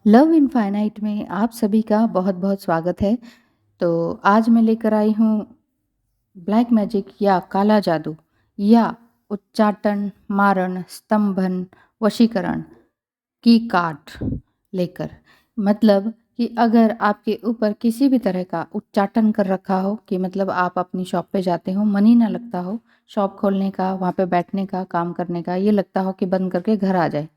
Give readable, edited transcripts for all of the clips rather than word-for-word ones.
Love infinite में आप सभी का बहुत-बहुत स्वागत है। तो आज मैं लेकर आई हूँ ब्लैक मैजिक या काला जादू या उच्चाटन, मारण, स्तंभन, वशीकरण की काट लेकर। मतलब कि अगर आपके ऊपर किसी भी तरह का उच्चाटन कर रखा हो कि मतलब आप अपनी शॉप पे जाते हो, मन ही ना लगता हो शॉप खोलने का, वहाँ पे बैठने का, काम करने का, ये लगता हो कि बंद करके घर आ जाए।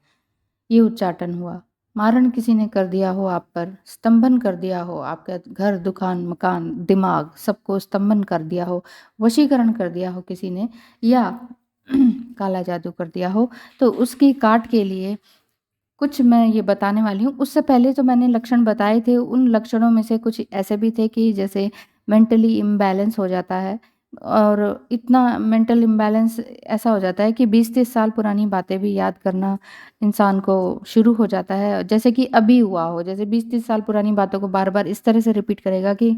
ये उच्चाटन हुआ। मारण किसी ने कर दिया हो आप पर, स्तंभन कर दिया हो, आपका घर, दुकान, मकान, दिमाग सबको स्तंभन कर दिया हो, वशीकरण कर दिया हो किसी ने या काला जादू कर दिया हो, तो उसकी काट के लिए कुछ मैं ये बताने वाली हूँ। उससे पहले जो मैंने लक्षण बताए थे, उन लक्षणों में से कुछ ऐसे भी थे कि जैसे मेंटली इम्बैलेंस हो जाता है और इतना मेंटल इम्बैलेंस ऐसा हो जाता है कि 20-30 साल पुरानी बातें भी याद करना इंसान को शुरू हो जाता है। जैसे कि अभी हुआ हो, जैसे 20-30 साल पुरानी बातों को बार-बार इस तरह से रिपीट करेगा कि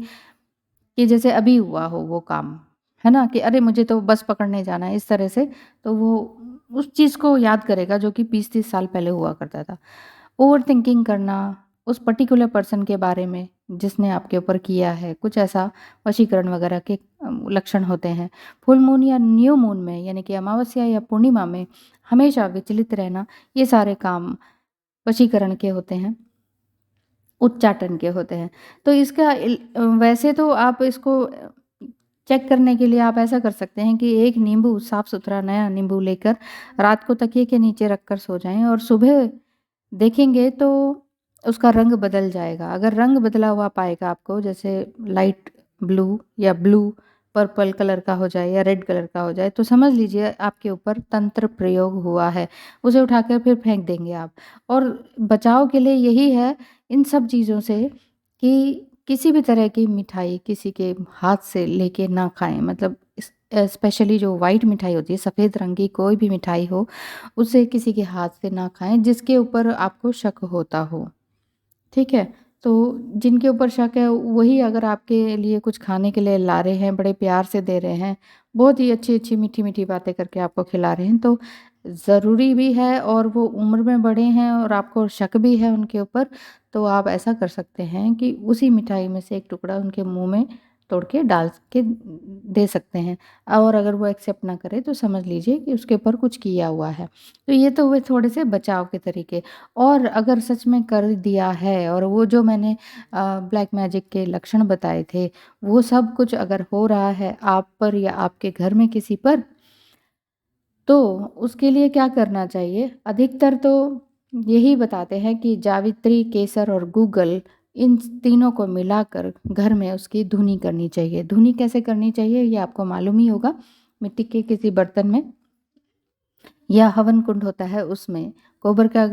जैसे अभी हुआ हो वो काम, है ना? कि अरे मुझे तो बस पकड़ने जाना है, इस तरह से, तो वो उस चीज़ को याद करेगा जो कि 20-30 साल पहले हुआ करता था। ओवरथिंकिंग करना, उस पर्टिकुलर पर्सन के बारे में जिसने आपके ऊपर किया है, कुछ ऐसा वशीकरण वगैरह के लक्षण होते हैं। फुल मून या न्यू मून में यानी कि अमावस्या या पूर्णिमा में हमेशा विचलित रहना, ये सारे काम वशीकरण के होते हैं। उच्चाटन के होते हैं। तो इसका वैसे तो आप इसको चेक करने के लिए आप ऐसा कर सकते हैं कि एक नींबू, साफ-सुथरा नया नींबू लेकर रात को तकिए के नीचे रखकर सो जाएँ और सुबह देखेंगे तो उसका रंग बदल जाएगा। अगर रंग बदला हुआ पाएगा आपको, जैसे लाइट ब्लू या ब्लू पर्पल कलर का हो जाए या रेड कलर का हो जाए, तो समझ लीजिए आपके ऊपर तंत्र प्रयोग हुआ है। उसे उठाकर फिर फेंक देंगे आप। और बचाव के लिए यही है इन सब चीज़ों से कि किसी भी तरह की मिठाई किसी के हाथ से लेके ना खाएँ। मतलब स्पेशली जो व्हाइट मिठाई होती है, सफ़ेद रंग की कोई भी मिठाई हो, उसे किसी के हाथ से ना खाएँ जिसके ऊपर आपको शक होता हो। ठीक है? तो जिनके ऊपर शक है वही अगर आपके लिए कुछ खाने के लिए ला रहे हैं, बड़े प्यार से दे रहे हैं, बहुत ही अच्छी-अच्छी, मीठी-मीठी बातें करके आपको खिला रहे हैं, तो ज़रूरी भी है और वो उम्र में बड़े हैं और आपको शक भी है उनके ऊपर, तो आप ऐसा कर सकते हैं कि उसी मिठाई में से एक टुकड़ा उनके मुँह में तोड़ के डाल के दे सकते हैं। और अगर वो एक्सेप्ट ना करे तो समझ लीजिए कि उसके ऊपर कुछ किया हुआ है। तो ये तो हुए थोड़े से बचाव के तरीके। और अगर सच में कर दिया है और वो जो मैंने ब्लैक मैजिक के लक्षण बताए थे, वो सब कुछ अगर हो रहा है आप पर या आपके घर में किसी पर, तो उसके लिए क्या करना चाहिए? अधिकतर तो यही बताते हैं कि जावित्री, केसर और गूगल इन तीनों को मिलाकर घर में उसकी धुनी करनी चाहिए। धुनी कैसे करनी चाहिए ये आपको मालूम ही होगा। मिट्टी के किसी बर्तन में या हवन कुंड होता है उसमें गोबर का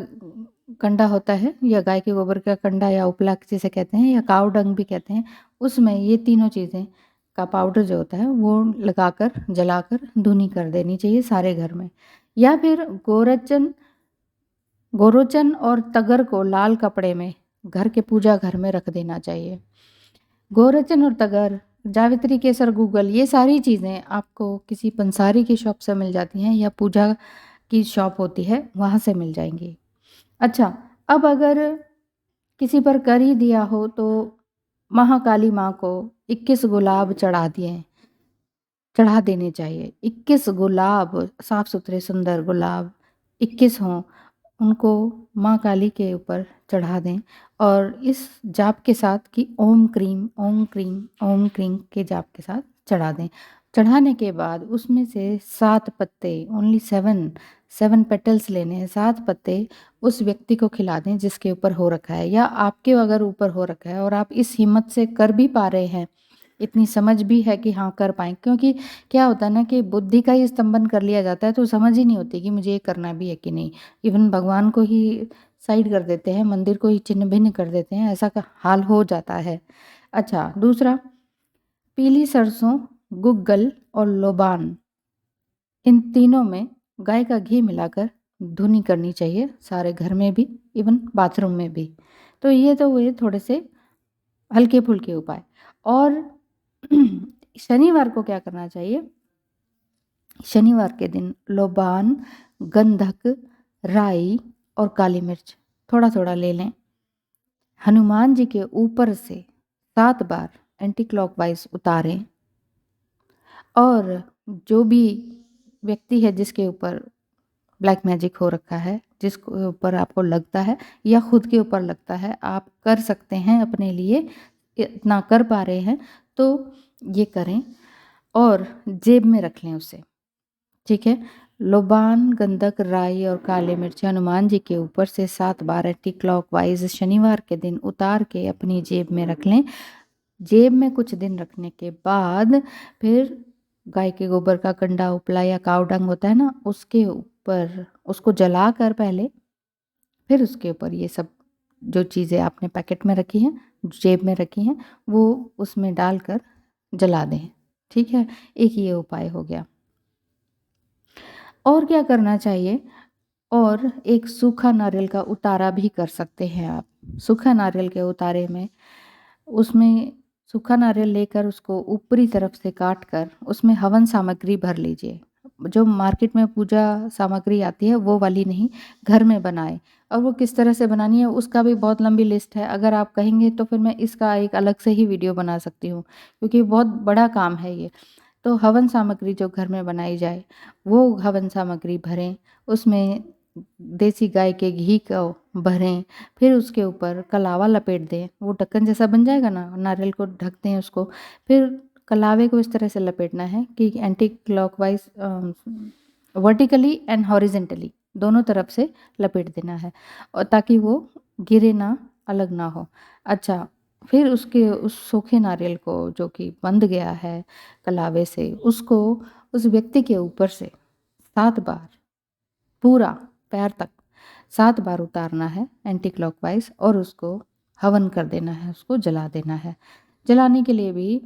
कंडा होता है या गाय के गोबर का कंडा या उपला जिसे कहते हैं या काव डंग भी कहते हैं, उसमें ये तीनों चीज़ें का पाउडर जो होता है वो लगाकर जलाकर धुनी कर देनी चाहिए सारे घर में। या फिर गोरोचन और तगर को लाल कपड़े में घर के पूजा घर में रख देना चाहिए। गोरोचन और तगर, जावित्री, केसर, गूगल, ये सारी चीज़ें आपको किसी पंसारी की शॉप से मिल जाती हैं या पूजा की शॉप होती है, वहाँ से मिल जाएँगी। अच्छा, अब अगर किसी पर कर ही दिया हो तो महाकाली माँ को 21 गुलाब चढ़ा देने चाहिए। 21 गुलाब, साफ-सुथरे सुंदर गुलाब 21 हों, उनको माँ काली के ऊपर चढ़ा दें और इस जाप के साथ कि ओम क्रीम, ओम क्रीम, ओम क्रीम के जाप के साथ चढ़ा दें। चढ़ाने के बाद उसमें से 7 पत्ते, ओनली 7 पेटल्स लेने हैं, 7 पत्ते उस व्यक्ति को खिला दें जिसके ऊपर हो रखा है या आपके अगर ऊपर हो रखा है और आप इस हिम्मत से कर भी पा रहे हैं, इतनी समझ भी है कि हाँ, कर पाएँ। क्योंकि क्या होता है ना कि बुद्धि का ही स्तंभन कर लिया जाता है तो समझ ही नहीं होती कि मुझे ये करना भी है कि नहीं। इवन भगवान को ही साइड कर देते हैं, मंदिर को ही छिन्न-भिन्न कर देते हैं, ऐसा का हाल हो जाता है। अच्छा, दूसरा पीली सरसों, गुग्गल और लोबान, इन तीनों में गाय का घी मिलाकर धुनी करनी चाहिए, सारे घर में भी, इवन बाथरूम में भी। तो ये तो हुए थोड़े से हल्के-फुल्के उपाय। और शनिवार को क्या करना चाहिए? शनिवार के दिन लोबान, गंधक, राई और काली मिर्च थोड़ा-थोड़ा ले लें। हनुमान जी के ऊपर से 7 बार एंटी क्लॉकवाइज उतारें और जो भी व्यक्ति है जिसके ऊपर ब्लैक मैजिक हो रखा है, जिसके ऊपर आपको लगता है या खुद के ऊपर लगता है, आप कर सकते हैं अपने लिए, इतना कर पा रहे हैं तो ये करें और जेब में रख लें उसे, ठीक है। लोबान, गंधक, राई और काले मिर्च हनुमान जी के ऊपर से 7 बार एंटी क्लॉकवाइज शनिवार के दिन उतार के अपनी जेब में रख लें। जेब में कुछ दिन रखने के बाद फिर गाय के गोबर का कंडा, उपला या काव डंग होता है ना, उसके ऊपर उसको जला कर पहले, फिर उसके ऊपर ये सब जो चीज़ें आपने पैकेट में रखी हैं, जेब में रखी हैं, वो उसमें डालकर जला दें, ठीक है। एक ये उपाय हो गया। और क्या करना चाहिए? और एक सूखा नारियल का उतारा भी कर सकते हैं आप। सूखा नारियल के उतारे में उसमें सूखा नारियल लेकर उसको ऊपरी तरफ से काट कर उसमें हवन सामग्री भर लीजिए। जो मार्केट में पूजा सामग्री आती है वो वाली नहीं, घर में बनाएँ। और वो किस तरह से बनानी है उसका भी बहुत लंबी लिस्ट है। अगर आप कहेंगे तो फिर मैं इसका एक अलग से ही वीडियो बना सकती हूँ, क्योंकि बहुत बड़ा काम है ये। तो हवन सामग्री जो घर में बनाई जाए, वो हवन सामग्री भरें, उसमें देसी गाय के घी को भरें, फिर उसके ऊपर कलावा लपेट दें, वो ढक्कन जैसा बन जाएगा ना, नारियल को ढक दें उसको, फिर कलावे को इस तरह से लपेटना है कि anti clockwise vertically and horizontally दोनों तरफ से लपेट देना है, और ताकि वो गिरे ना, अलग ना हो। अच्छा, फिर उसके उस सूखे नारियल को जो कि बंध गया है कलावे से, उसको उस व्यक्ति के ऊपर से 7 बार पूरा पैर तक 7 बार उतारना है एंटी क्लॉकवाइज, और उसको हवन कर देना है, उसको जला देना है। जलाने के लिए भी,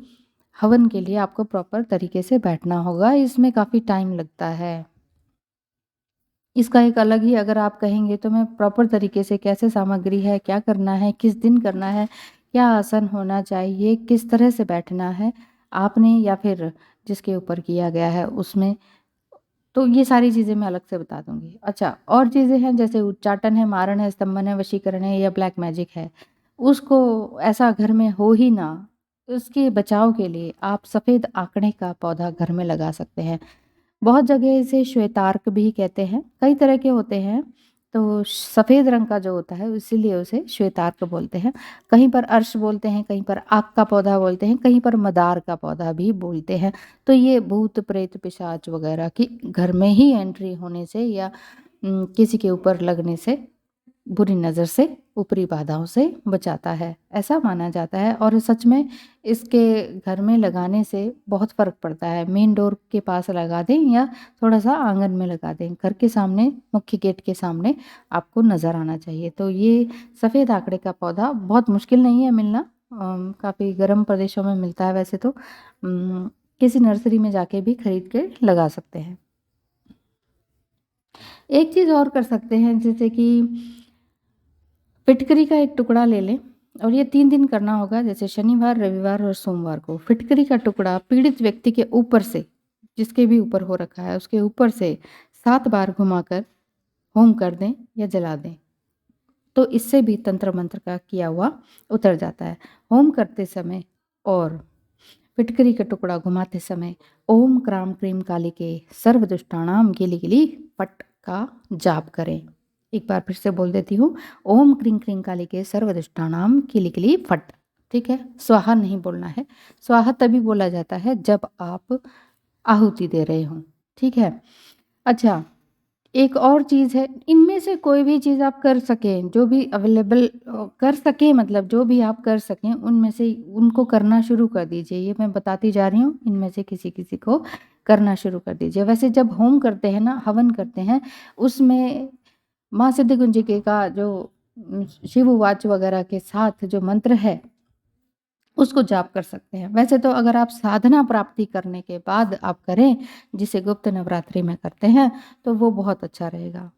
हवन के लिए आपको प्रॉपर तरीके से बैठना होगा, इसमें काफ़ी टाइम लगता है। इसका एक अलग ही, अगर आप कहेंगे तो मैं प्रॉपर तरीके से कैसे सामग्री है, क्या करना है, किस दिन करना है, क्या आसन होना चाहिए, किस तरह से बैठना है आपने या फिर जिसके ऊपर किया गया है उसमें, तो ये सारी चीज़ें मैं अलग से बता दूँगी। अच्छा, और चीज़ें हैं जैसे उच्चाटन है, मारण है, स्तंभन है, वशीकरण है या ब्लैक मैजिक है, उसको ऐसा घर में हो ही ना, उसके बचाव के लिए आप सफ़ेद आँकड़े का पौधा घर में लगा सकते हैं। बहुत जगह इसे श्वेतार्क भी कहते हैं, कई तरह के होते हैं, तो सफ़ेद रंग का जो होता है इसीलिए उसे श्वेतार्क बोलते हैं। कहीं पर अर्श बोलते हैं, कहीं पर आक का पौधा बोलते हैं, कहीं पर मदार का पौधा भी बोलते हैं। तो ये भूत प्रेत पिशाच वगैरह की घर में ही एंट्री होने से या किसी के ऊपर लगने से, बुरी नज़र से, ऊपरी बाधाओं से बचाता है, ऐसा माना जाता है। और सच में इसके घर में लगाने से बहुत फ़र्क पड़ता है। मेन डोर के पास लगा दें या थोड़ा-सा आँगन में लगा दें, घर के सामने, मुख्य गेट के सामने आपको नज़र आना चाहिए। तो ये सफ़ेद आँकड़े का पौधा बहुत मुश्किल नहीं है मिलना, काफ़ी गर्म प्रदेशों में मिलता है वैसे तो। किसी नर्सरी में जाके भी खरीद के लगा सकते हैं। एक चीज़ और कर सकते हैं, जैसे कि फिटकरी का एक टुकड़ा ले लें, और ये 3 दिन करना होगा, जैसे शनिवार, रविवार और सोमवार को। फिटकरी का टुकड़ा पीड़ित व्यक्ति के ऊपर से, जिसके भी ऊपर हो रखा है, उसके ऊपर से 7 बार घुमाकर होम कर दें या जला दें। तो इससे भी तंत्र मंत्र का किया हुआ उतर जाता है। होम करते समय और फिटकरी का टुकड़ा घुमाते समय ओम क्राम क्रीम कालिके सर्वदुष्टानाम गिली गिली फट का जाप करें। एक बार फिर से बोल देती हूँ, ओम क्रीं क्रीं कालिके सर्वदुष्टानाम गिली गिली फट, ठीक है। स्वाहा नहीं बोलना है, स्वाहा तभी बोला जाता है जब आप आहुति दे रहे हों, ठीक है। अच्छा, एक और चीज़ है, इनमें से कोई भी चीज़ आप कर सकें, जो भी अवेलेबल कर सकें, मतलब जो भी आप कर सकें उनमें से उनको करना शुरू कर दीजिए। ये मैं बताती जा रही हूँ, इनमें से किसी-किसी को करना शुरू कर दीजिए। वैसे जब होम करते हैं ना, हवन करते हैं, उसमें माँ सिद्धिकुंजिके का जो शिव वाच वगैरह के साथ जो मंत्र है, उसको जाप कर सकते हैं। वैसे तो अगर आप साधना प्राप्ति करने के बाद आप करें, जिसे गुप्त नवरात्रि में करते हैं, तो वो बहुत अच्छा रहेगा,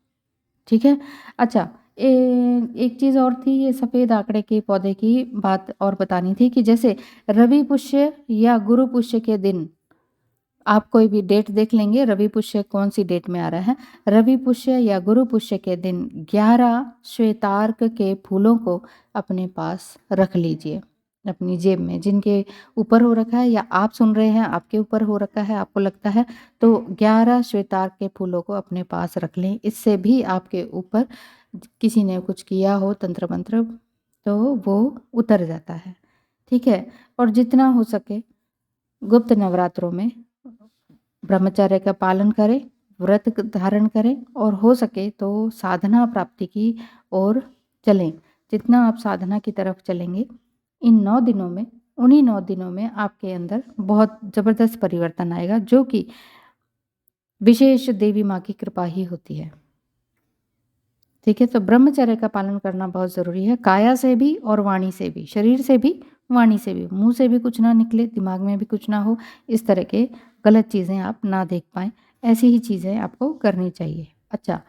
ठीक है। अच्छा, एक चीज़ और थी, ये सफ़ेद आँकड़े के पौधे की बात और बतानी थी कि जैसे रवि पुष्य या गुरु पुष्य के दिन आप कोई भी डेट देख लेंगे, रवि पुष्य कौन-सी डेट में आ रहा है। रवि पुष्य या गुरु पुष्य के दिन 11 श्वेतार्क के फूलों को अपने पास रख लीजिए, अपनी जेब में। जिनके ऊपर हो रखा है या आप सुन रहे हैं, आपके ऊपर हो रखा है, आपको लगता है, तो 11 श्वेतार्क के फूलों को अपने पास रख लें। इससे भी आपके ऊपर किसी ने कुछ किया हो तंत्र-मंत्र, तो वो उतर जाता है, ठीक है? और जितना हो सके गुप्त नवरात्रों में ब्रह्मचर्य का पालन करें, व्रत धारण करें और हो सके तो साधना प्राप्ति की ओर चलें। जितना आप साधना की तरफ चलेंगे, इन 9 दिनों में, उन्हीं 9 दिनों में आपके अंदर बहुत ज़बरदस्त परिवर्तन आएगा, जो कि विशेष देवी माँ की कृपा ही होती है। ठीक है? तो ब्रह्मचर्य का पालन करना बहुत ज़रूरी है, काया से भी और वाणी से भी, शरीर से भी, वाणी से भी। मुँह से भी कुछ ना निकले, दिमाग में भी कुछ ना हो, इस तरह के गलत चीज़ें आप ना देख पाएँ, ऐसी ही चीज़ें आपको करनी चाहिए। अच्छा,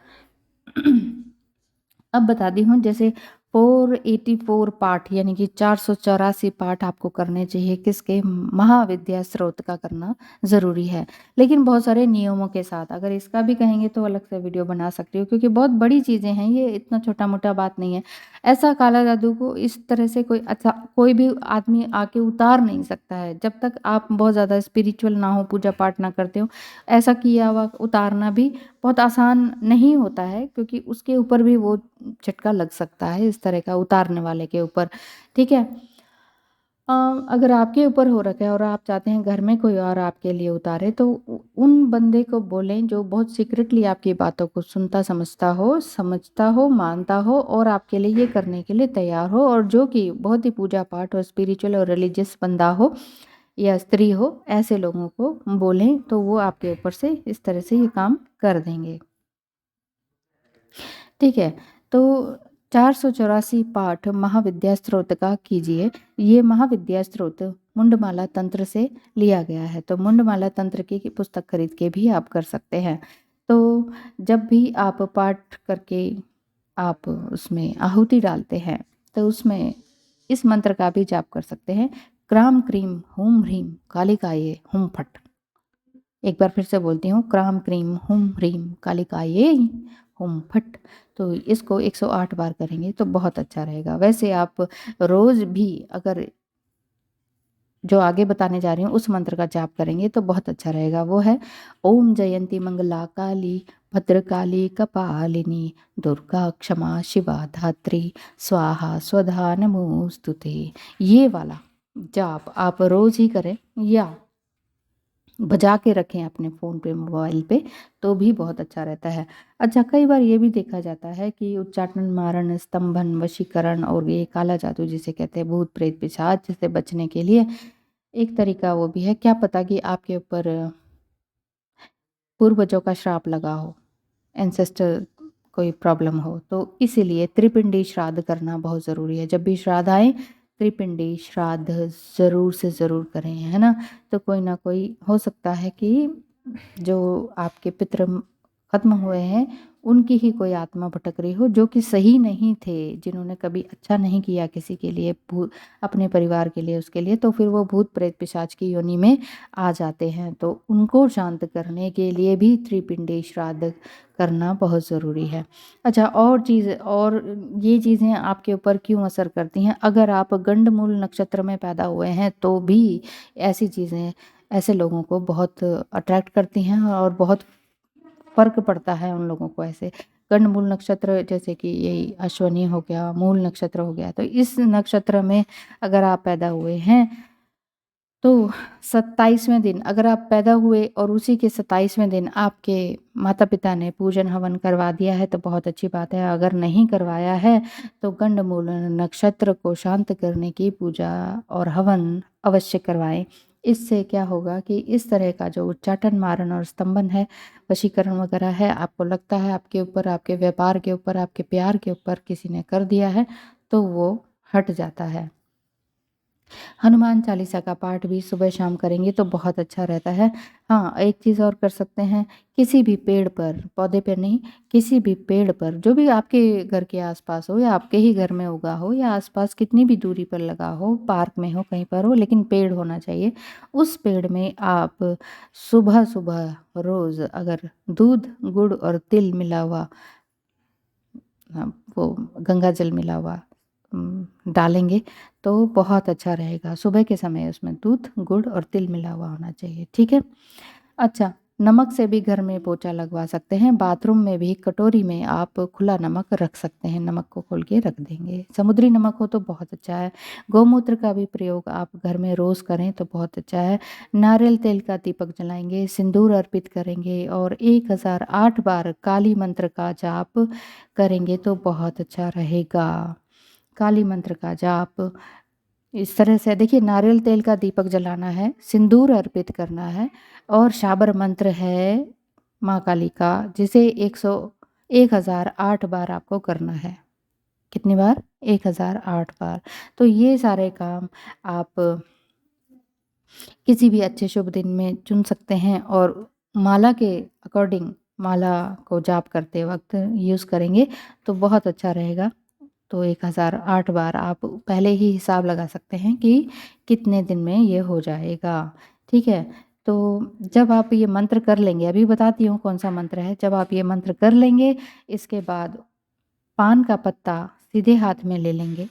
अब बताती हूँ, जैसे 484 पाठ यानी कि 484 पाठ आपको करने चाहिए, किसके? महाविद्या स्रोत का करना ज़रूरी है, लेकिन बहुत सारे नियमों के साथ। अगर इसका भी कहेंगे तो अलग से वीडियो बना सकती हूँ, क्योंकि बहुत बड़ी चीज़ें हैं, ये इतना छोटा-मोटा बात नहीं है। ऐसा काला जादू को इस तरह से कोई भी आदमी आके उतार नहीं सकता है, जब तक आप बहुत ज़्यादा स्पिरिचुअल ना हो, पूजा-पाठ ना करते हो। ऐसा किया हुआ उतारना भी बहुत आसान नहीं होता है, क्योंकि उसके ऊपर भी वो झटका लग सकता है, इस तरह का उतारने वाले के ऊपर, ठीक है? अ, अगर आपके ऊपर हो रखा है और आप चाहते हैं घर में कोई और आपके लिए उतारे, तो उन बंदे को बोलें जो बहुत सीक्रेटली आपकी बातों को सुनता समझता हो, मानता हो और आपके लिए ये करने के लिए तैयार हो, और जो कि बहुत ही पूजा पाठ और स्पिरिचुअल और रिलीजियस बंदा हो या स्त्री हो, ऐसे लोगों को बोलें, तो वो आपके ऊपर से इस तरह से ये काम कर देंगे। ठीक है, तो 484 पाठ महाविद्या स्तोत्र का कीजिए। ये महाविद्या स्तोत्र मुंडमाला तंत्र से लिया गया है, तो मुंडमाला तंत्र की पुस्तक खरीद के भी आप कर सकते हैं। तो जब भी आप पाठ करके आप उसमें आहुति डालते हैं, तो उसमें इस मंत्र का भी जाप कर सकते हैं। क्राम क्रीम हूम ह्रीम कालिकाये हुम फट। एक बार फिर से बोलती हूँ, क्राम क्रीम हुम ह्रीम कालिकाये हुम फट। तो इसको 108 बार करेंगे तो बहुत अच्छा रहेगा। वैसे आप रोज़ भी अगर जो आगे बताने जा रही हूँ उस मंत्र का जाप करेंगे तो बहुत अच्छा रहेगा। वो है, ओम जयंती मंगला काली भद्रकाली कपालिनी दुर्गा क्षमा शिवा धात्री स्वाहा स्वधा नमोस्तुते। ये वाला जाप आप रोज़ ही करें या बजा के रखें अपने फ़ोन पे, मोबाइल पे, तो भी बहुत अच्छा रहता है। अच्छा, कई बार ये भी देखा जाता है कि उच्चाटन, मारण, स्तंभन, वशीकरण और ये काला जादू जिसे कहते हैं, भूत, प्रेत, पिशाच से बचने के लिए एक तरीका वो भी है। क्या पता कि आपके ऊपर पूर्वजों का श्राप लगा हो, एंसेस्टर कोई प्रॉब्लम हो, तो इसीलिए त्रिपिंडी श्राद्ध करना बहुत ज़रूरी है। जब भी श्राद्ध आए, त्रिपिंडी श्राद्ध ज़रूर से ज़रूर करें, है ना? तो कोई ना कोई हो सकता है कि जो आपके पितृ खत्म हुए हैं, उनकी ही कोई आत्मा भटक रही हो, जो कि सही नहीं थे, जिन्होंने कभी अच्छा नहीं किया किसी के लिए, अपने परिवार के लिए, उसके लिए, तो फिर वो भूत प्रेत पिशाच की योनि में आ जाते हैं। तो उनको शांत करने के लिए भी त्रिपिंडी श्राद्ध करना बहुत ज़रूरी है। अच्छा, और ये चीज़ें आपके ऊपर क्यों असर करती हैं? अगर आप गंडमूल नक्षत्र में पैदा हुए हैं, तो भी ऐसी चीज़ें ऐसे लोगों को बहुत अट्रैक्ट करती हैं और बहुत फ़र्क पड़ता है उन लोगों को। ऐसे गंडमूल नक्षत्र, जैसे कि यही अश्विनी हो गया, मूल नक्षत्र हो गया, तो इस नक्षत्र में अगर आप पैदा हुए हैं, तो 27वें दिन अगर आप पैदा हुए और उसी के 27वें दिन आपके माता-पिता ने पूजन हवन करवा दिया है, तो बहुत अच्छी बात है। अगर नहीं करवाया है, तो गंडमूल नक्षत्र को शांत करने की पूजा और हवन अवश्य करवाएँ। इससे क्या होगा कि इस तरह का जो उच्चाटन, मारण और स्तंभन है, वशीकरण वगैरह है, आपको लगता है आपके ऊपर, आपके व्यापार के ऊपर, आपके प्यार के ऊपर किसी ने कर दिया है, तो वो हट जाता है। हनुमान चालीसा का पाठ भी सुबह शाम करेंगे तो बहुत अच्छा रहता है। हाँ, एक चीज़ और कर सकते हैं, किसी भी पेड़ पर, पौधे पे नहीं, किसी भी पेड़ पर जो भी आपके घर के आस-पास हो या आपके ही घर में उगा हो या आस-पास कितनी भी दूरी पर लगा हो, पार्क में हो, कहीं पर हो, लेकिन पेड़ होना चाहिए। उस पेड़ में आप सुबह-सुबह रोज़ अगर दूध, गुड़ और तिल मिला हुआ, हाँ, वो गंगा जल मिला हुआ डालेंगे तो बहुत अच्छा रहेगा। सुबह के समय उसमें दूध, गुड़ और तिल मिला हुआ होना चाहिए, ठीक है? अच्छा, नमक से भी घर में पोंछा लगवा सकते हैं। बाथरूम में भी कटोरी में आप खुला नमक रख सकते हैं, नमक को खोल के रख देंगे। समुद्री नमक हो तो बहुत अच्छा है। गौमूत्र का भी प्रयोग आप घर में रोज़ करें तो बहुत अच्छा है। नारियल तेल का दीपक जलाएँगे, सिंदूर अर्पित करेंगे और 1008 बार काली मंत्र का जाप करेंगे तो बहुत अच्छा रहेगा। काली मंत्र का जाप इस तरह से देखिए, नारियल तेल का दीपक जलाना है, सिंदूर अर्पित करना है और शाबर मंत्र है माँ काली का, जिसे 1008 बार आपको करना है। कितनी बार? 1008 बार। तो ये सारे काम आप किसी भी अच्छे शुभ दिन में चुन सकते हैं और माला के अकॉर्डिंग माला को जाप करते वक़्त यूज़ करेंगे तो बहुत अच्छा रहेगा। तो 1008 बार आप पहले ही हिसाब लगा सकते हैं कि कितने दिन में ये हो जाएगा, ठीक है? तो जब आप ये मंत्र कर लेंगे, अभी बताती हूँ कौन-सा मंत्र है। जब आप ये मंत्र कर लेंगे, इसके बाद पान का पत्ता सीधे हाथ में ले लेंगे।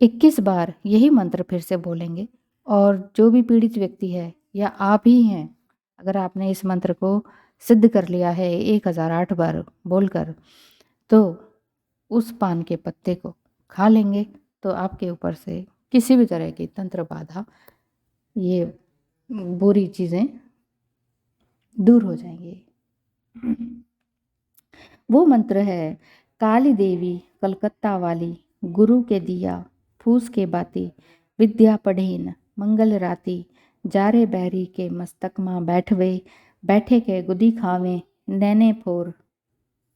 21 बार यही मंत्र फिर से बोलेंगे और जो भी पीड़ित व्यक्ति है या आप ही हैं, अगर आपने इस मंत्र को सिद्ध कर लिया है 1008 बार बोलकर, तो उस पान के पत्ते को खा लेंगे तो आपके ऊपर से किसी भी तरह की तंत्र बाधा, ये बुरी चीज़ें दूर हो जाएंगी। वो मंत्र है, काली देवी कलकत्ता वाली, गुरु के दिया फूस के बाती, विद्या पढ़ीन मंगल राती, जारे बैरी के मस्तक माँ बैठवे, बैठे के गुदी खावे, नैने फोर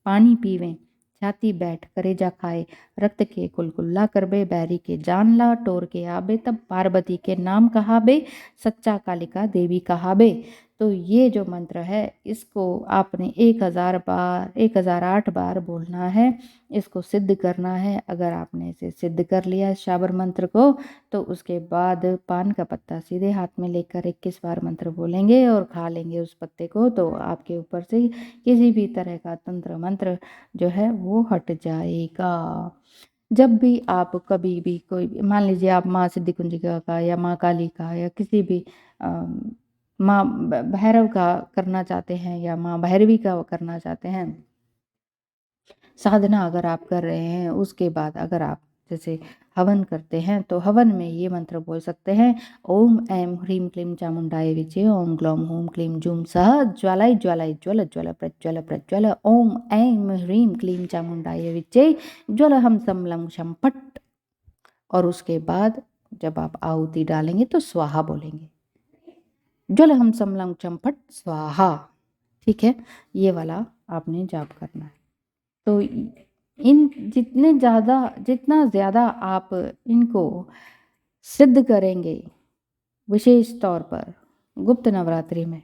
पानी पीवें, छाती बैठ करेजा खाए, रक्त के कुलकुल्ला करबे, बैरी के जानला टोर के आबे, तब पार्वती के नाम कहाबे, सच्चा कालिका देवी कहाबे। तो ये जो मंत्र है इसको आपने 1008 बार बोलना है, इसको सिद्ध करना है। अगर आपने इसे सिद्ध कर लिया शाबर मंत्र को, तो उसके बाद पान का पत्ता सीधे हाथ में लेकर 21 बार मंत्र बोलेंगे और खा लेंगे उस पत्ते को, तो आपके ऊपर से किसी भी तरह का तंत्र मंत्र जो है वो हट जाएगा। जब भी आप कभी भी कोई मान लीजिए आप माँ सिद्धि कुंजिका का या माँ काली का या किसी भी माँ भैरव का करना चाहते हैं या माँ भैरवी का करना चाहते हैं, साधना अगर आप कर रहे हैं, उसके बाद अगर आप जैसे हवन करते हैं तो हवन में ये मंत्र बोल सकते हैं, ओम ऐं ह्रीं क्लीं चामुंडाय विचे, ओम ग्लौं हूं क्लीं जूं सः ज्वालाय ज्वालाय ज्वल ज्वल प्रज्वल प्रज्वल, ओम ऐं ह्रीं क्लीं चामुंडाय विचे, ज्वल हम सम लं शं फट। और उसके बाद जब आप आहुति डालेंगे तो स्वाहा बोलेंगे, ज्वल हम सम लं शं फट स्वाहा, ठीक है? ये वाला आपने जाप करना है। तो इन जितना ज़्यादा आप इनको सिद्ध करेंगे, विशेष तौर पर गुप्त नवरात्रि में,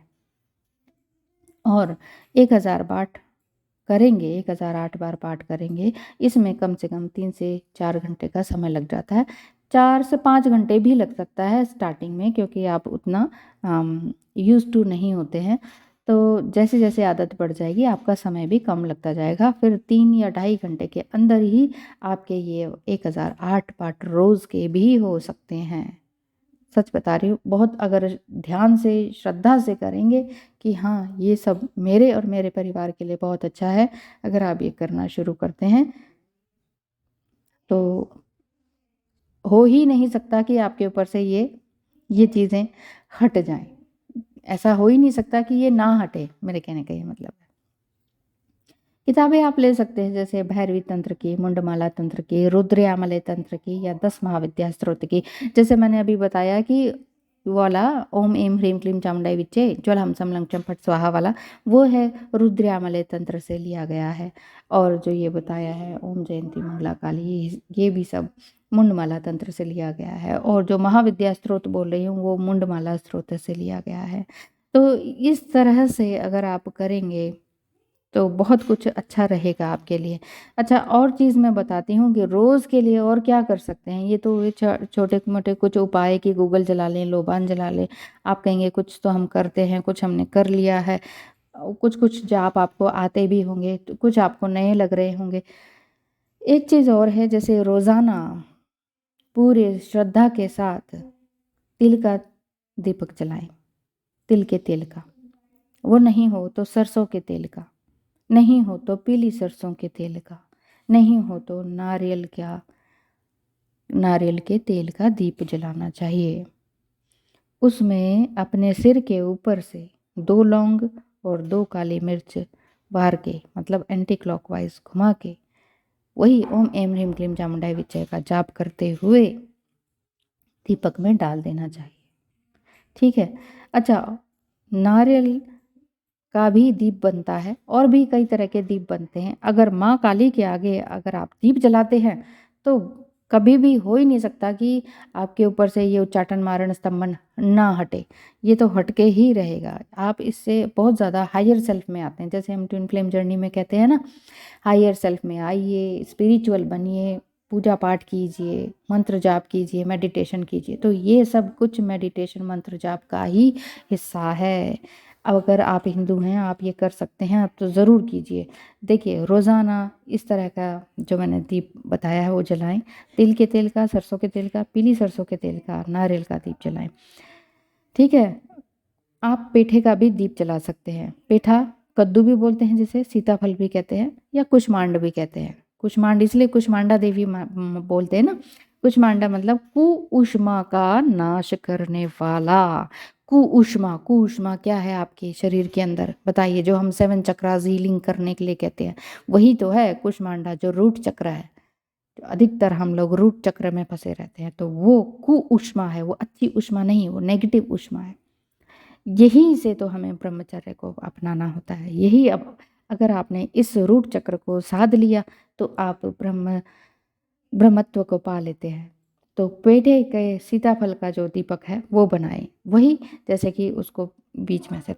और 1000 पाठ करेंगे, 1008 बार पाठ करेंगे, इसमें कम से कम 3 से 4 घंटे का समय लग जाता है। 4 से 5 घंटे भी लग सकता है स्टार्टिंग में, क्योंकि आप उतना यूज़ टू नहीं होते हैं। तो जैसे-जैसे आदत बढ़ जाएगी आपका समय भी कम लगता जाएगा। फिर 3 या ढाई घंटे के अंदर ही आपके ये 1008 पाठ रोज़ के भी हो सकते हैं। सच बता रही हूँ, बहुत अगर ध्यान से, श्रद्धा से करेंगे कि हाँ, ये सब मेरे और मेरे परिवार के लिए बहुत अच्छा है, अगर आप ये करना शुरू करते हैं, तो हो ही नहीं सकता कि आपके ऊपर से ये चीज़ें हट जाएँ। ऐसा हो ही नहीं सकता कि ये ना हटे, मेरे कहने का ये मतलब है। किताबें आप ले सकते हैं जैसे भैरवी तंत्र की, मुंडमाला तंत्र की, रुद्रयामले तंत्र की या 10 महाविद्या स्तोत्र की। जैसे मैंने अभी बताया कि वो वाला ओम ऐं ह्रीं क्लीं चामुंडाय विच्चे ज्वलहं सं लं चं फट् स्वाहा वाला, वो है रुद्रयामले तंत्र से लिया गया है। और जो ये बताया है ओम जयंती मंगला काली, ये भी सब मुंडमाला तंत्र से लिया गया है, और जो महाविद्या स्त्रोत बोल रही हूँ वो मुंडमाला स्त्रोत से लिया गया है। तो इस तरह से अगर आप करेंगे तो बहुत कुछ अच्छा रहेगा आपके लिए। अच्छा, और चीज़ मैं बताती हूँ कि रोज़ के लिए और क्या कर सकते हैं। ये तो ये छोटे-मोटे कुछ उपाय कि गूगल चला लें, लोबान चला लें। आप कहेंगे कुछ तो हम करते हैं, कुछ हमने कर लिया है। कुछ-कुछ जाप आपको आते भी होंगे, तो कुछ आपको नए लग रहे होंगे। एक चीज़ और है, जैसे रोज़ाना पूरे श्रद्धा के साथ तिल का दीपक जलाएँ, तिल के तेल का। वो नहीं हो तो सरसों के तेल का, नहीं हो तो पीली सरसों के तेल का, नहीं हो तो नारियल के तेल का दीप जलाना चाहिए। उसमें अपने सिर के ऊपर से 2 लौंग और 2 काली मिर्च बाहर के, मतलब एंटी क्लॉकवाइज घुमा के, वही ओम ऐं ह्रीं क्लीं चामुंडाय विच्चय का जाप करते हुए दीपक में डाल देना चाहिए। ठीक है। अच्छा, नारियल का भी दीप बनता है, और भी कई तरह के दीप बनते हैं। अगर माँ काली के आगे अगर आप दीप जलाते हैं तो कभी भी हो ही नहीं सकता कि आपके ऊपर से ये उच्चाटन मारण स्तंभन ना हटे। ये तो हटके ही रहेगा। आप इससे बहुत ज़्यादा हायर सेल्फ में आते हैं, जैसे हम ट्विन फ्लेम जर्नी में कहते हैं ना, हायर सेल्फ में आइए, स्पिरिचुअल बनिए, पूजा पाठ कीजिए, मंत्र जाप कीजिए, मेडिटेशन कीजिए। तो ये सब कुछ मेडिटेशन मंत्र जाप का ही हिस्सा है। अब अगर आप हिंदू हैं, आप ये कर सकते हैं, आप तो ज़रूर कीजिए। देखिए, रोज़ाना इस तरह का जो मैंने दीप बताया है वो जलाएं। तिल के तेल का, सरसों के तेल का, पीली सरसों के तेल का, नारियल का दीप जलाएं। ठीक है। आप पेठे का भी दीप जला सकते हैं। पेठा कद्दू भी बोलते हैं, जिसे सीताफल भी कहते हैं, या कुष्मांड भी कहते हैं। कुष्मांड इसलिए कुष्मांडा देवी बोलते हैं ना। कुष्मांडा मतलब कुउष्मा का नाश करने वाला। कुउष्मा, कुउष्मा क्या है आपके शरीर के अंदर, बताइए। जो हम 7 चक्रास हीलिंग करने के लिए कहते हैं, वही तो है कुष्मांडा, जो रूट चक्र है। तो अधिकतर हम लोग रूट चक्र में फंसे रहते हैं, तो वो कुउष्मा है, वो अच्छी उष्मा नहीं, वो नेगेटिव उष्मा है। यही से तो हमें ब्रह्मचर्य को अपनाना होता है। यही, अब अगर आपने इस रूट चक्र को साध लिया तो आप ब्रह्मत्व को पा लेते हैं। तो पेठे के सीताफल का जो दीपक है वो बनाएं। वही, जैसे कि उसको बीच में से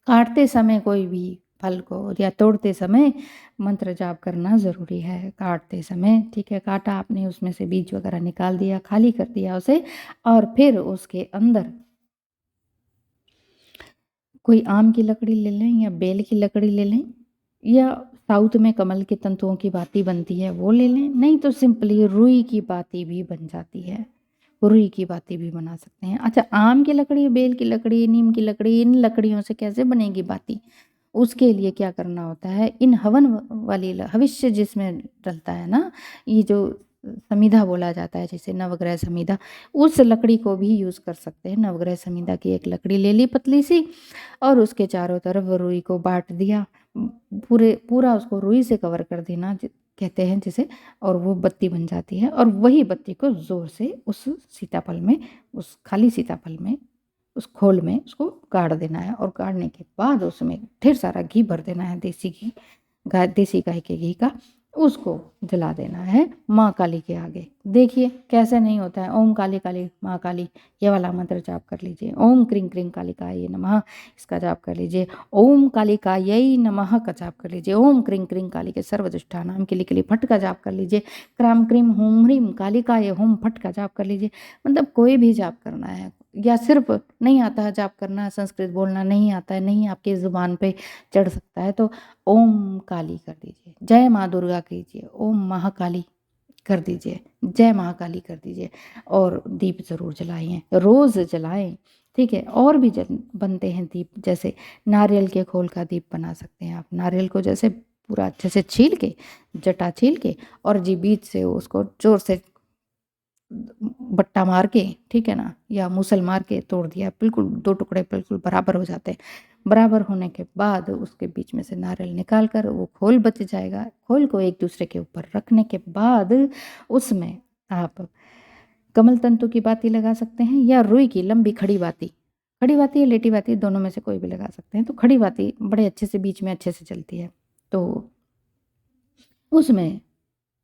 काटते समय कोई भी फल को या तोड़ते समय मंत्र जाप करना ज़रूरी है काटते समय। ठीक है, काटा आपने, उसमें से बीज वगैरह निकाल दिया, खाली कर दिया उसे, और फिर उसके अंदर कोई आम की लकड़ी ले लें या बेल की लकड़ी ले लें, या साउथ में कमल के तंतुओं की बाती बनती है वो ले लें, नहीं तो सिंपली रुई की बाती भी बन जाती है। रुई की बाती भी बना सकते हैं। अच्छा, आम की लकड़ी, बेल की लकड़ी, नीम की लकड़ी, इन लकड़ियों से कैसे बनेगी बाती? उसके लिए क्या करना होता है, इन हवन वाली हविष्य जिसमें डलता है ना, ये जो समीधा बोला जाता है, जैसे नवग्रह समीधा, उस लकड़ी को भी यूज़ कर सकते हैं। नवग्रह समीधा की एक लकड़ी ले ली पतली सी, और उसके चारों तरफ रुई को बांट दिया, पूरा उसको रुई से कवर कर देना कहते हैं जिसे, और वो बत्ती बन जाती है। और वही बत्ती को ज़ोर से उस सीताफल में, उस खाली सीताफल में, उस खोल में उसको गाड़ देना है, और गाड़ने के बाद उसमें ढेर सारा घी भर देना है, देसी घी, देसी गाय के घी का। उसको जला देना है माँ काली के आगे। देखिए कैसे नहीं होता है। ओम काली काली माँ काली, ये वाला मंत्र जाप कर लीजिए। ओम क्रीं क्रीं कालिकायै नमः, इसका जाप कर लीजिए। ओम कालिकायै नमः का जाप कर लीजिए। ओम क्रीं क्रीं कालिके सर्वदुष्टानां किलिकिलि फट का जाप कर लीजिए। क्राम क्रीम हूम ह्रीम कालिकाय होम फट का जाप कर लीजिए। मतलब कोई भी जाप करना है, या सिर्फ नहीं आता है जाप करना, संस्कृत बोलना नहीं आता है, नहीं आपकी ज़ुबान पे चढ़ सकता है, तो ओम काली कर दीजिए। जय माँ दुर्गा कीजिए। ओम महाकाली कर दीजिए। जय महाकाली कर दीजिए। और दीप ज़रूर जलाइए, रोज़ जलाएं। ठीक है। और भी बनते हैं दीप, जैसे नारियल के खोल का दीप बना सकते हैं आप। नारियल को जैसे पूरा अच्छे से छील के, जटा छील के, और जी बीच से उसको जोर से बट्टा मार के, ठीक है ना, या मूसल मार के तोड़ दिया, बिल्कुल 2 टुकड़े बिल्कुल बराबर हो जाते हैं। बराबर होने के बाद उसके बीच में से नारियल निकाल कर वो खोल बच जाएगा। खोल को एक दूसरे के ऊपर रखने के बाद उसमें आप कमल तंतु की बाती लगा सकते हैं, या रुई की लंबी खड़ी बाती, खड़ी बाती या लेटी बाती, दोनों में से कोई भी लगा सकते हैं। तो खड़ी बाती बड़े अच्छे से बीच में अच्छे से चलती है। तो उसमें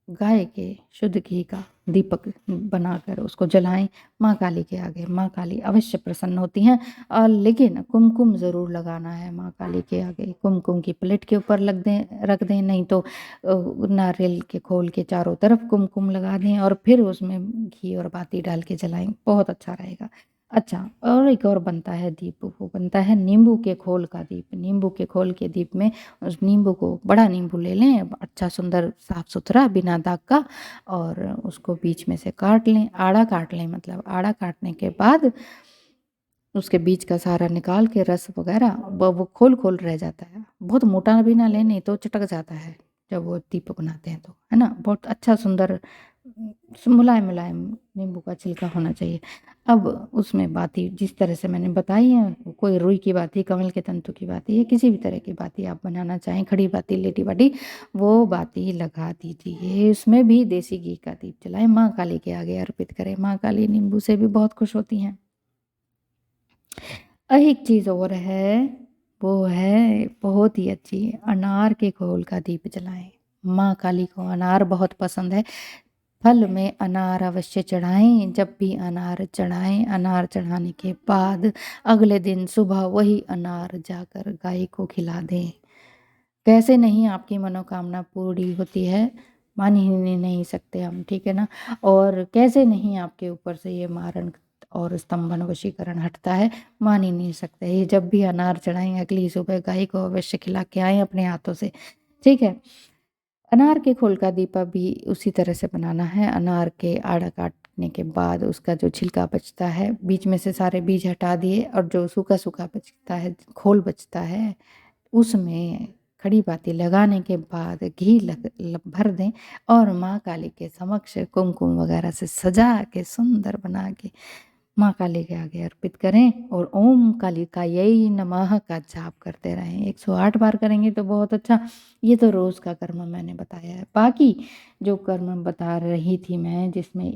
गाय के शुद्ध घी का दीपक बनाकर उसको जलाएं माँ काली के आगे। माँ काली अवश्य प्रसन्न होती हैं। लेकिन कुमकुम ज़रूर लगाना है माँ काली के आगे। कुमकुम की प्लेट के ऊपर रख दें, नहीं तो नारियल के खोल के चारों तरफ कुमकुम लगा दें और फिर उसमें घी और बाती डाल के जलाएं, बहुत अच्छा रहेगा। अच्छा, और एक और बनता है दीप, वो बनता है नींबू के खोल का दीप। नींबू के खोल के दीप में उस नींबू को, बड़ा नींबू ले लें, अच्छा सुंदर साफ सुथरा बिना दाग का, और उसको बीच में से काट लें, आड़ा काट लें। मतलब आड़ा काटने के बाद उसके बीच का सारा निकाल के रस वगैरह वो खोल खोल रह जाता है। बहुत मोटा भी ना लें, नहीं तो चटक जाता है जब वो दीप बनाते हैं तो, है ना। बहुत अच्छा सुंदर मुलायम मुलायम नींबू का छिलका होना चाहिए। अब उसमें बाती जिस तरह से मैंने बताई है, कोई रुई की बाती, कमल के तंतु की बाती, या किसी भी तरह की बाती आप बनाना चाहें, खड़ी बाती, लेटी बाती, वो बाती लगा दीजिए। उसमें भी देसी घी का दीप जलाएं, माँ काली के आगे अर्पित करें। माँ काली नींबू से भी बहुत खुश होती हैं। एक चीज़ और है, वो है बहुत ही अच्छी, अनार के खोल का दीप जलाएं। माँ काली को अनार बहुत पसंद है। फल में अनार अवश्य चढ़ाएं। जब भी अनार चढ़ाएं, अनार चढ़ाने के बाद अगले दिन सुबह वही अनार जाकर गाय को खिला दें। कैसे नहीं आपकी मनोकामना पूरी होती है, मान ही नहीं सकते हम, ठीक है ना। और कैसे नहीं आपके ऊपर से ये मारण और स्तंभन वशीकरण हटता है, मान ही नहीं सकते। ये जब भी अनार चढ़ाएं, अगली सुबह गाय को अवश्य खिला के आएं अपने हाथों से, ठीक है। अनार के खोल का दीपक भी उसी तरह से बनाना है। अनार के आड़ा काटने के बाद उसका जो छिलका बचता है, बीच में से सारे बीज हटा दिए, और जो सूखा सूखा बचता है, खोल बचता है, उसमें खड़ी बाती लगाने के बाद घी भर दें और माँ काली के समक्ष कुमकुम वगैरह से सजा के सुंदर बना के माँ काली के आगे अर्पित करें, और ओम कालिकायै नमः का जाप करते रहें। 108 बार करेंगे तो बहुत अच्छा। ये तो रोज़ का कर्म मैंने बताया है। बाकी जो कर्म बता रही थी मैं, जिसमें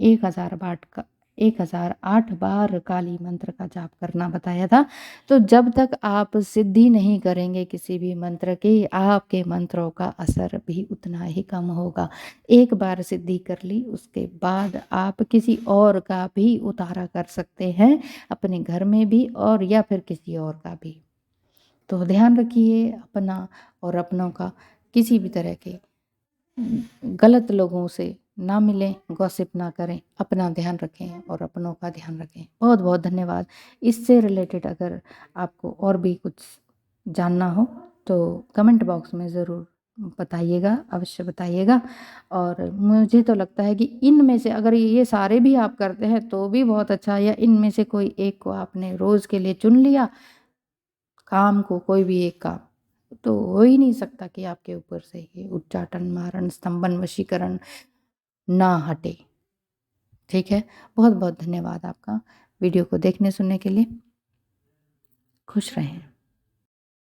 1008 बार काली मंत्र का जाप करना बताया था, तो जब तक आप सिद्धि नहीं करेंगे किसी भी मंत्र की, आपके मंत्रों का असर भी उतना ही कम होगा। एक बार सिद्धि कर ली, उसके बाद आप किसी और का भी उतारा कर सकते हैं, अपने घर में भी और या फिर किसी और का भी। तो ध्यान रखिए अपना और अपनों का, किसी भी तरह के गलत लोगों से ना मिलें, गॉसिप ना करें, अपना ध्यान रखें और अपनों का ध्यान रखें। बहुत बहुत धन्यवाद। इससे रिलेटेड अगर आपको और भी कुछ जानना हो तो कमेंट बॉक्स में ज़रूर बताइएगा, अवश्य बताइएगा। और मुझे तो लगता है कि इनमें से अगर ये सारे भी आप करते हैं तो भी बहुत अच्छा, या इनमें से कोई एक को आपने रोज़ के लिए चुन लिया, काम को, कोई भी एक काम, तो हो ही नहीं सकता कि आपके ऊपर से ये उच्चाटन, मारण, स्तंभन, वशीकरण ना हटे, ठीक है। बहुत बहुत धन्यवाद आपका वीडियो को देखने सुनने के लिए। खुश रहें।